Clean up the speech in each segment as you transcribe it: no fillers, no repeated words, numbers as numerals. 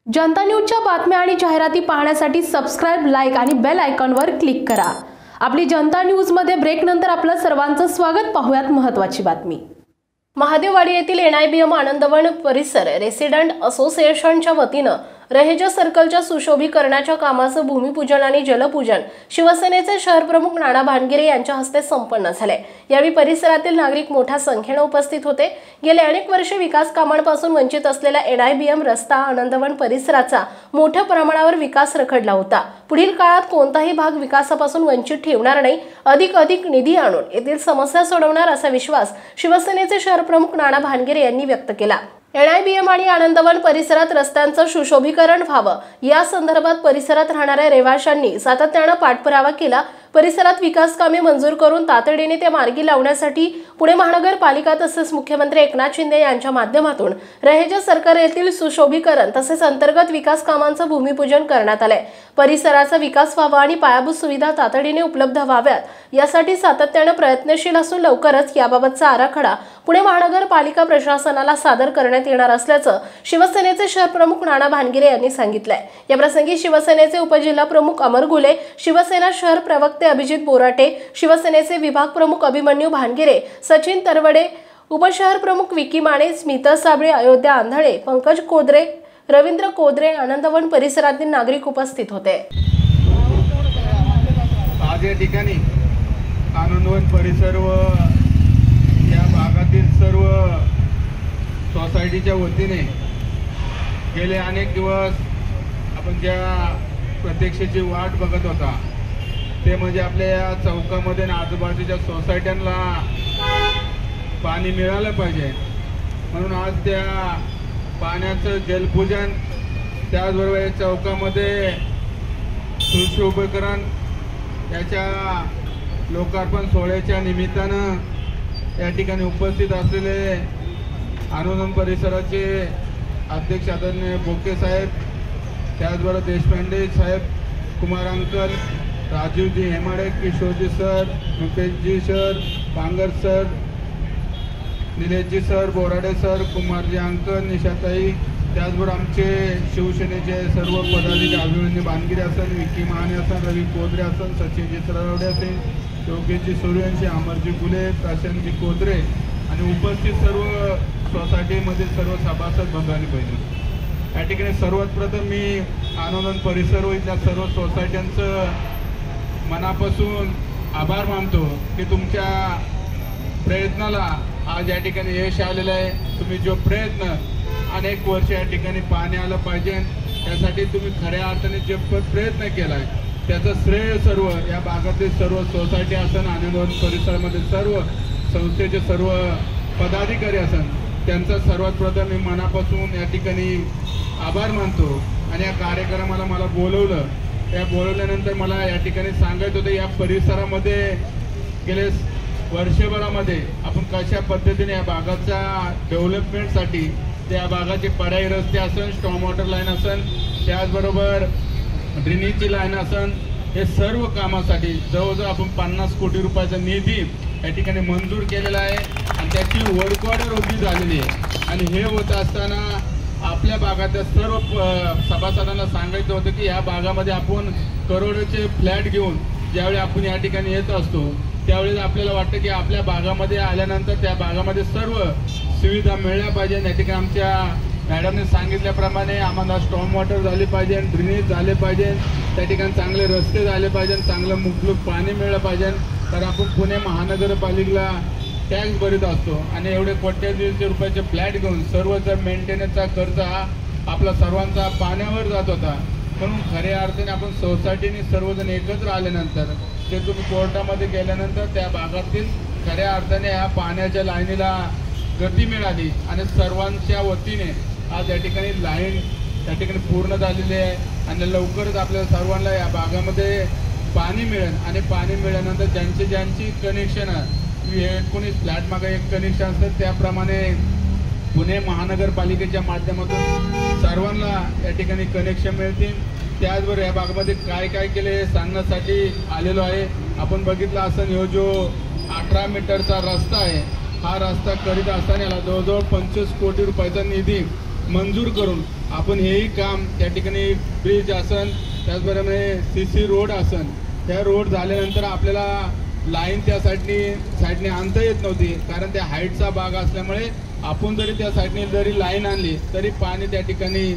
जनता न्यूजच्या बातम्या आणि जाहिराती पाहण्यासाठी सबस्क्राइब, लाईक आणि बेल आयकॉनवर क्लिक करा। आपली जनता न्यूजमध्ये ब्रेक नंतर आपलं सर्वांचं स्वागत। पाहूयात महत्त्वाची बातमी। महादेववाडी येथील NIBM आनंदवन परिसर रेसिडेंट असोसिएशनच्या वतीनं रहेजा सर्कलच्या सुशोभीकरणाच्या कामाचं भूमिपूजन आणि जलपूजन शिवसेनेचे शहर प्रमुख नाना भानगिरे यांच्या हस्ते संपन्न झाले। यावेळी परिसरातील नागरिक मोठ्या संख्येने उपस्थित होते। गेले अनेक वर्षे विकास कामांपासून वंचित असलेल्या NIBM रस्ता आनंदवन परिसराचा मोठ्या प्रमाणावर विकास रखडला होता। पुढील काळात कोणताही भाग विकासापासून वंचित ठेवणार नाही, अधिक निधी आणून येथील समस्या सोडवणार असा विश्वास शिवसेनेचे शहर प्रमुख नाना भानगिरे यांनी व्यक्त केला। NIBM आणि आनंदवन परिसरात रस्त्यांचं सुशोभीकरण व्हावं या संदर्भात परिसरात राहणाऱ्या रहिवाशांनी सातत्याने पाठपुरावा केला। परिसरात विकास कामे मंजूर करून तातडीने ते मार्गी लावण्यासाठी पुणे महानगरपालिका तसेच मुख्यमंत्री एकनाथ शिंदे यांच्या माध्यमातून रहेजा सर्कल येथील सुशोभीकरण तसेच अंतर्गत विकास कामांचं भूमिपूजन करण्यात आले। परिसराचा विकास व्हावा आणि पायाभूत सुविधा तातडीने उपलब्ध व्हाव्यात यासाठी सातत्याने प्रयत्नशील असून लवकरच याबाबतचा आराखडा पुणे महानगरपालिका प्रशासनाला सादर करण्यात येणार असल्याचं शिवसेनेचे शहर प्रमुख नाना भानगिरे यांनी सांगितलंय। या प्रसंगी शिवसेनेचे उपजिल्हा प्रमुख अमर गुले, शिवसेना शहर प्रवक्ते अभिजित बोराटे, शिवसेनेचे विभाग प्रमुख अभिमन्यू भानगिरे, सचिन तरवडे, उपशहर प्रमुख विकी माने, स्मिता साबळे, अयोध्या आंधळे, पंकज कोदरे, रवींद्र कोदरे, आनंदवन परिसरातील नागरिक उपस्थित होते। आज या ठिकाणी आनंदवन परिसर व या भागातील सर्व सोसायटीच्या वतीने गेले अनेक दिवस आपण ज्या प्रतीक्षेची वाट बघत होता ते म्हणजे आपल्या या चौकामध्ये आणि आजूबाजूच्या सोसायट्यांना पाणी मिळालं पाहिजे, म्हणून आज त्या पाण्याचं जलपूजन त्याचबरोबर या चौकामध्ये सुशोभीकरण याच्या लोकार्पण सोहळ्याच्या निमित्तानं या ठिकाणी उपस्थित असलेले आनंदवन परिसराचे अध्यक्ष आदरणीय बोके साहेब, त्याचबरोबर देशपांडे साहेब, Kumar uncle, Rajeevji Hemade, Kishorji sir, Rupeshji sir, Pangar sir, Nileshji sir, Borade sir, Kumarji uncle, Nishatai, त्याचबरोबर आमचे शिवसेनेचे सर्व पदाधिकारी अभिमन्यू भानगिरे असन, विकी माने असन, रवी कोदरे असन, सचिनजी तरवडे असेल, योगेशजी सूर्यवंशी, अमरजी गुले, प्रशांतजी कोदरे आणि उपस्थित सर्व सोसायटीमध्ये सर्व सभासद बंधूंनी पाहिजे। या ठिकाणी सर्वात प्रथम मी आनंदवन परिसर व इथल्या सर्व सोसायट्यांचं मनापासून आभार मानतो की तुमच्या प्रयत्नाला आज या ठिकाणी यश आलेलं आहे। तुम्ही जो प्रयत्न अनेक वर्ष या ठिकाणी पाणी आलं पाहिजे त्यासाठी तुम्ही खऱ्या अर्थाने जे प्रयत्न केला आहे त्याचं श्रेय सर्व या भागातील सर्व सोसायटी असन, आनंदवन परिसरामध्ये सर्व संस्थेचे सर्व पदाधिकारी असन, त्यांचा सर्वात प्रथम मी मनापासून या ठिकाणी आभार मानतो। आणि या कार्यक्रमाला मला बोलवलं, या बोलवल्यानंतर मला या ठिकाणी सांगायचं होतं या परिसरामध्ये गेले वर्षभरामध्ये आपण कशा पद्धतीने या भागाच्या डेव्हलपमेंटसाठी त्या भागाचे पर्यायी रस्ते असन, स्टॉर्म वॉटर लाईन असन, त्याचबरोबर ड्रेनेजची लाईन असन, हे सर्व कामासाठी जवळजवळ आपण 50 कोटी रुपयाचा निधी या ठिकाणी मंजूर केलेला आहे आणि त्याची वर्क ऑर्डर उभी झालेली आहे। आणि हे होत असताना आपल्या भागातल्या सर्व सभासदांना सांगायचं होतं की या भागामध्ये आपण करोडोचे फ्लॅट घेऊन ज्यावेळी आपण या ठिकाणी येत असतो त्यावेळी आपल्याला वाटतं की आपल्या भागामध्ये आल्यानंतर त्या भागामध्ये सर्व सुविधा मिळल्या पाहिजे। या ठिकाणी आमच्या मॅडमने सांगितल्याप्रमाणे आम्हाला स्टॉर्म वॉटर झाले पाहिजे, ड्रेनेज झाले पाहिजे, त्या ठिकाणी चांगले रस्ते झाले पाहिजे, चांगलं मुबलक पाणी मिळलं पाहिजे। तर आपण पुणे महानगरपालिकेला टॅक्स भरत असतो आणि एवढे कोट्याधीश रुपयाचे फ्लॅट घेऊन सर्व जर मेंटेनन्सचा खर्च हा आपला सर्वांचा पाण्यावर जात होता, म्हणून खऱ्या अर्थाने आपण सोसायटीने सर्वजण एकत्र आल्यानंतर ते तुम्ही कोर्टामध्ये गेल्यानंतर त्या भागातील खऱ्या अर्थाने ह्या पाण्याच्या लाईनीला गती मिळाली आणि सर्वांच्या वतीने आज या ठिकाणी लाईन त्या ठिकाणी पूर्ण झालेली आहे आणि लवकरच आपल्या सर्वांना या भागामध्ये पाणी मिळेल। आणि पाणी मिळाल्यानंतर ज्यांची कनेक्शन 19 फ्लॅट मागे एक कनेक्शन असतं त्याप्रमाणे पुणे महानगरपालिकेच्या माध्यमातून सर्वांना या ठिकाणी कनेक्शन मिळतील। त्याचबरोबर या भागामध्ये काय काय केले हे सांगण्यासाठी आलेलो आहे। आपण बघितलं असं हो जो 18 मीटरचा रस्ता आहे हा रस्ता करीत असताना याला जवळजवळ 25 कोटी रुपयाचा निधी मंजूर करून आपण हेही काम त्या ठिकाणी ब्रिज असन, त्याचप्रमाणे CC रोड असन, त्या रोड झाल्यानंतर आपल्याला लाईन त्या साईडने आणता येत नव्हती, कारण त्या हाईटचा भाग असल्यामुळे आपण जरी त्या साईडने जरी लाईन आणली तरी पाणी त्या ठिकाणी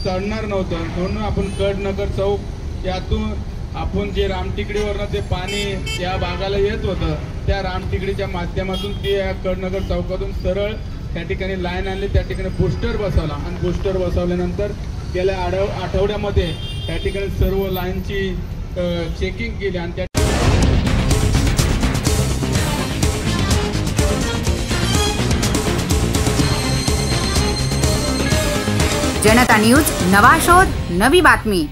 चढणार नव्हतं. म्हणून आपण कडनगर चौक यातून आपण जे रामटिकडीवरनं ते पाणी या भागाला येत होतं, त्या रामटिकडीच्या माध्यमातून ते या कडनगर चौकातून सरळ त्या ठिकाणी लाईन आणली, त्या ठिकाणी बूस्टर बसवला आणि बूस्टर बसवल्यानंतर गेल्या आठवड्यामध्ये त्या ठिकाणी सर्व लाईनची चेकिंग केली आणि त्या जनता न्यूज, नवा शोध, नवी बातमी.